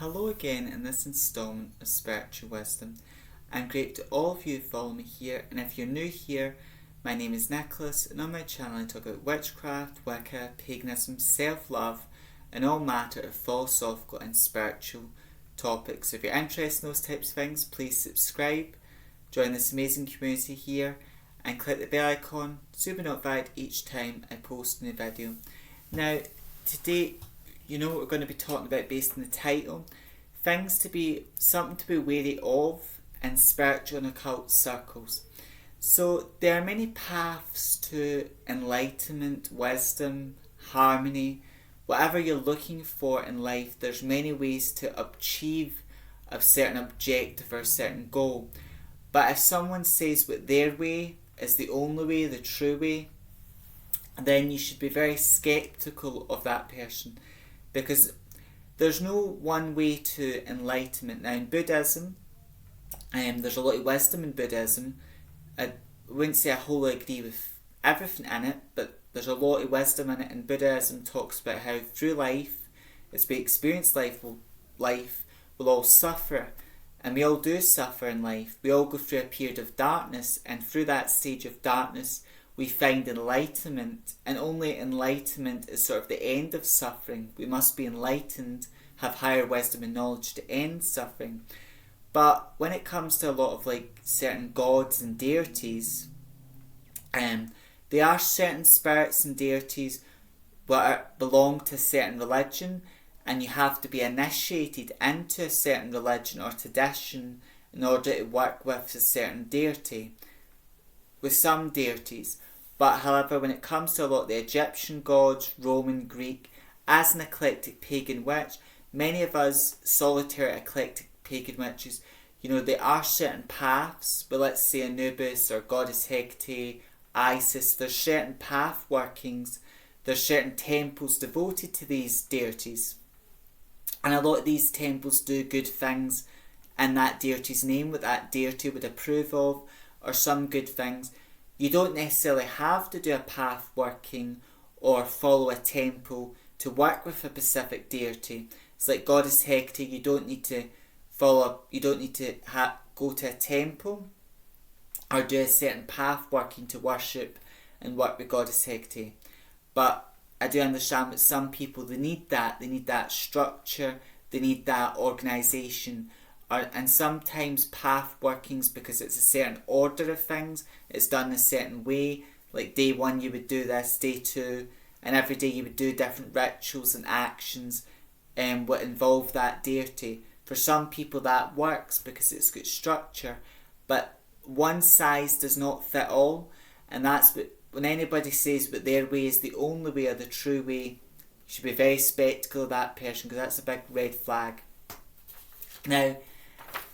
Hello again in this instalment of Spiritual Wisdom. I'm grateful to all of you who follow me here, and if you're new here, my name is Nicholas, and on my channel I talk about witchcraft, Wicca, paganism, self-love, and all matter of philosophical and spiritual topics. If you're interested in those types of things, please subscribe, join this amazing community here, and click the bell icon so you'll be notified each time I post a new video. Now, today, you know what we're going to be talking about based on the title. Something to be wary of in spiritual and occult circles. So there are many paths to enlightenment, wisdom, harmony, whatever you're looking for in life. There's many ways to achieve a certain objective or a certain goal. But if someone says that their way is the only way, the true way, then you should be very skeptical of that person, because there's no one way to enlightenment. Now in Buddhism, there's a lot of wisdom in Buddhism. I wouldn't say I wholly agree with everything in it, but there's a lot of wisdom in it, and Buddhism talks about how through life, as we experience life will all suffer, and we all do suffer in life. We all go through a period of darkness, and through that stage of darkness we find enlightenment, and only enlightenment is sort of the end of suffering. We must be enlightened, have higher wisdom and knowledge to end suffering. But when it comes to a lot of certain gods and deities, there are certain spirits and deities that belong to a certain religion, and you have to be initiated into a certain religion or tradition in order to work with a certain deity, with some deities. But however, when it comes to a lot of the Egyptian gods, Roman, Greek, as an eclectic pagan witch, many of us solitary eclectic pagan witches, there are certain paths, but let's say Anubis or Goddess Hecate, Isis, there's certain path workings, there's certain temples devoted to these deities. And a lot of these temples do good things in that deity's name, what that deity would approve of, or some good things. You don't necessarily have to do a path working or follow a temple to work with a specific deity. It's like Goddess Hecate, you don't need to go to a temple or do a certain path working to worship and work with Goddess Hecate. But I do understand that some people, they need that structure, they need that organisation. And sometimes path workings, because it's a certain order of things, it's done a certain way. Like day 1 you would do this, day 2, and every day you would do different rituals and actions what involve that deity. For some people that works because it's got structure, but one size does not fit all, and that's when anybody says that their way is the only way or the true way, you should be very skeptical of that person, because that's a big red flag. Now,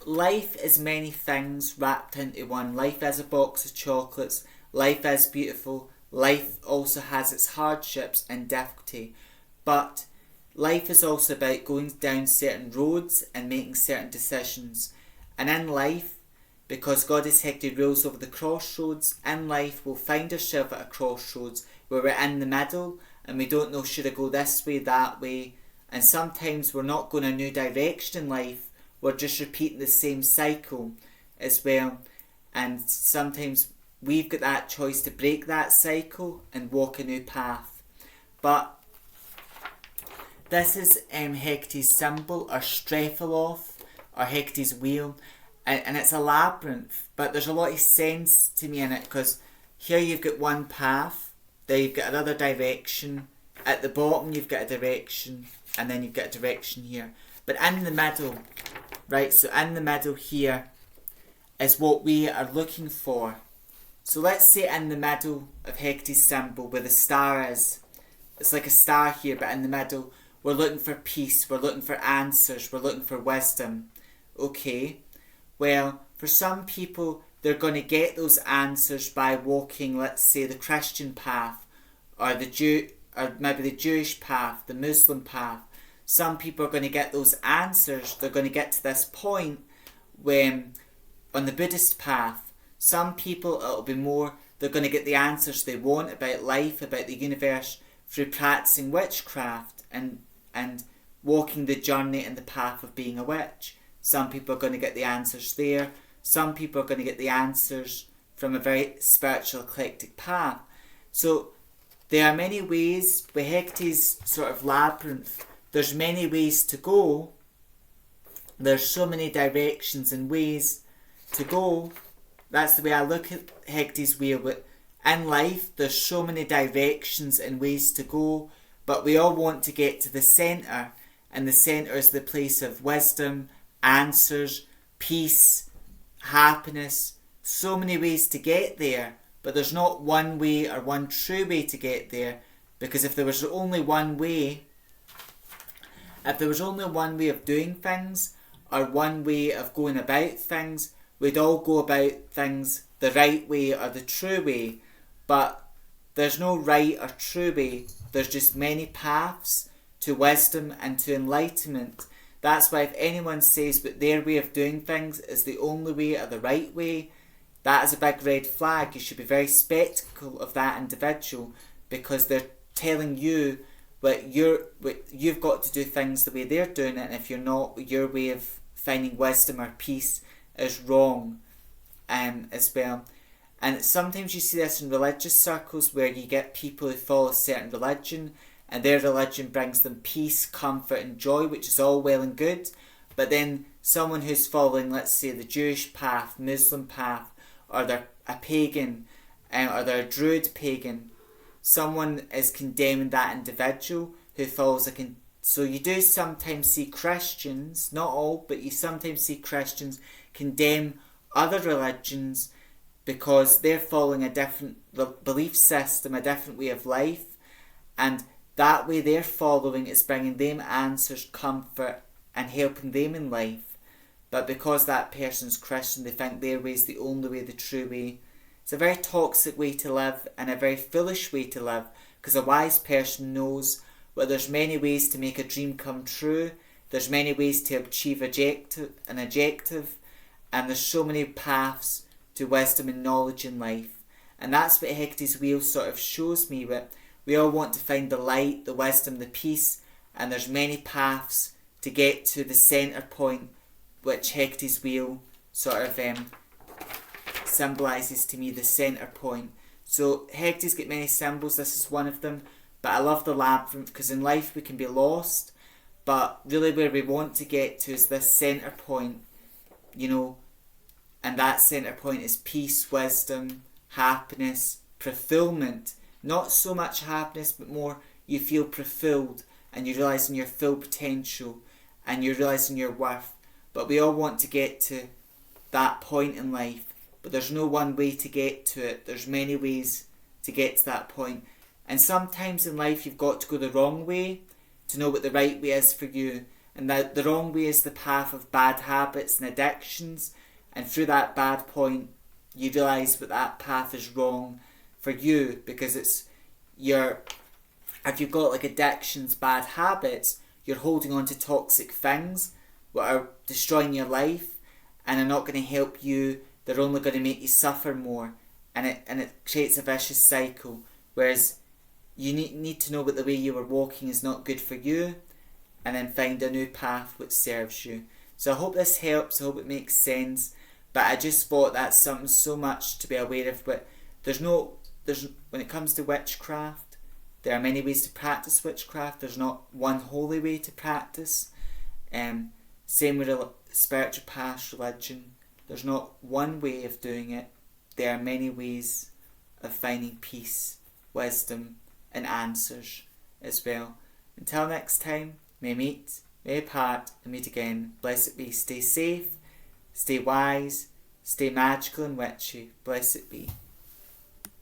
life is many things wrapped into one. Life is a box of chocolates. Life is beautiful. Life also has its hardships and difficulty. But life is also about going down certain roads and making certain decisions. And in life, because Goddess Hecate rules over the crossroads, in life we'll find ourselves at a crossroads where we're in the middle and we don't know, should I go this way, that way. And sometimes we're not going a new direction in life. We're just repeating the same cycle as well, and sometimes we've got that choice to break that cycle and walk a new path. But this is Hecate's symbol, or Strephiloth, or Hecate's wheel, and it's a labyrinth, but there's a lot of sense to me in it, because here you've got one path, there you've got another direction, at the bottom you've got a direction, and then you've got a direction here. But in the middle, right, so in the middle here is what we are looking for. So let's say in the middle of Hecate's symbol, where the star is, it's like a star here, but in the middle, we're looking for peace, we're looking for answers, we're looking for wisdom. Okay, well, for some people, they're going to get those answers by walking, let's say, the Christian path, or maybe the Jewish path, the Muslim path. Some people are going to get those answers. They're going to get to this point when, on the Buddhist path, some people, it'll be more, they're going to get the answers they want about life, about the universe, through practicing witchcraft and walking the journey and the path of being a witch. Some people are going to get the answers there. Some people are going to get the answers from a very spiritual, eclectic path. So there are many ways, with Hecate's sort of labyrinth, there's many ways to go. There's so many directions and ways to go. That's the way I look at Hecate's wheel. But in life, there's so many directions and ways to go, but we all want to get to the centre, and the centre is the place of wisdom, answers, peace, happiness. So many ways to get there, but there's not one way or one true way to get there, because if there was only one way, of doing things, or one way of going about things, we'd all go about things the right way or the true way. But there's no right or true way. There's just many paths to wisdom and to enlightenment. That's why if anyone says that their way of doing things is the only way or the right way, that is a big red flag. You should be very sceptical of that individual, because they're telling you that you've got to do things the way they're doing it, and if you're not, your way of finding wisdom or peace is wrong as well. And sometimes you see this in religious circles, where you get people who follow a certain religion, and their religion brings them peace, comfort and joy, which is all well and good. But then someone who's following, let's say, the Jewish path, Muslim path, or they're a pagan, or they're a Druid pagan, someone is condemning that individual who follows so you do sometimes see Christians, not all, but you sometimes see Christians condemn other religions because they're following a different belief system, a different way of life, and that way they're following is bringing them answers, comfort, and helping them in life. But because that person's Christian, they think their way is the only way, the true way. It's a very toxic way to live, and a very foolish way to live, because a wise person knows that there's many ways to make a dream come true, there's many ways to achieve an objective, and there's so many paths to wisdom and knowledge in life. And that's what Hecate's wheel sort of shows me, that we all want to find the light, the wisdom, the peace, and there's many paths to get to the centre point, which Hecate's wheel sort of symbolises to me, the centre point. So Hecate's got many symbols, this is one of them, but I love the labyrinth, because in life we can be lost, but really where we want to get to is this centre point, and that centre point is peace, wisdom, happiness, fulfilment. Not so much happiness, but more you feel fulfilled, and you're realising your full potential, and you're realising your worth. But we all want to get to that point in life, but there's no one way to get to it. There's many ways to get to that point. And sometimes in life you've got to go the wrong way to know what the right way is for you. And the wrong way is the path of bad habits and addictions. And through that bad point, you realise that that path is wrong for you, because if you've got like addictions, bad habits, you're holding on to toxic things that are destroying your life and are not going to help you. They're only going to make you suffer more, and it creates a vicious cycle. Whereas you need to know that the way you were walking is not good for you, and then find a new path which serves you. So I hope this helps, I hope it makes sense, but I just thought that's something so much to be aware of. But when it comes to witchcraft, there are many ways to practice witchcraft. There's not one holy way to practice. Same with spiritual path, religion. There's not one way of doing it. There are many ways of finding peace, wisdom, and answers as well. Until next time, may meet, may part, and meet again. Blessed be. Stay safe, stay wise, stay magical and witchy. Blessed be.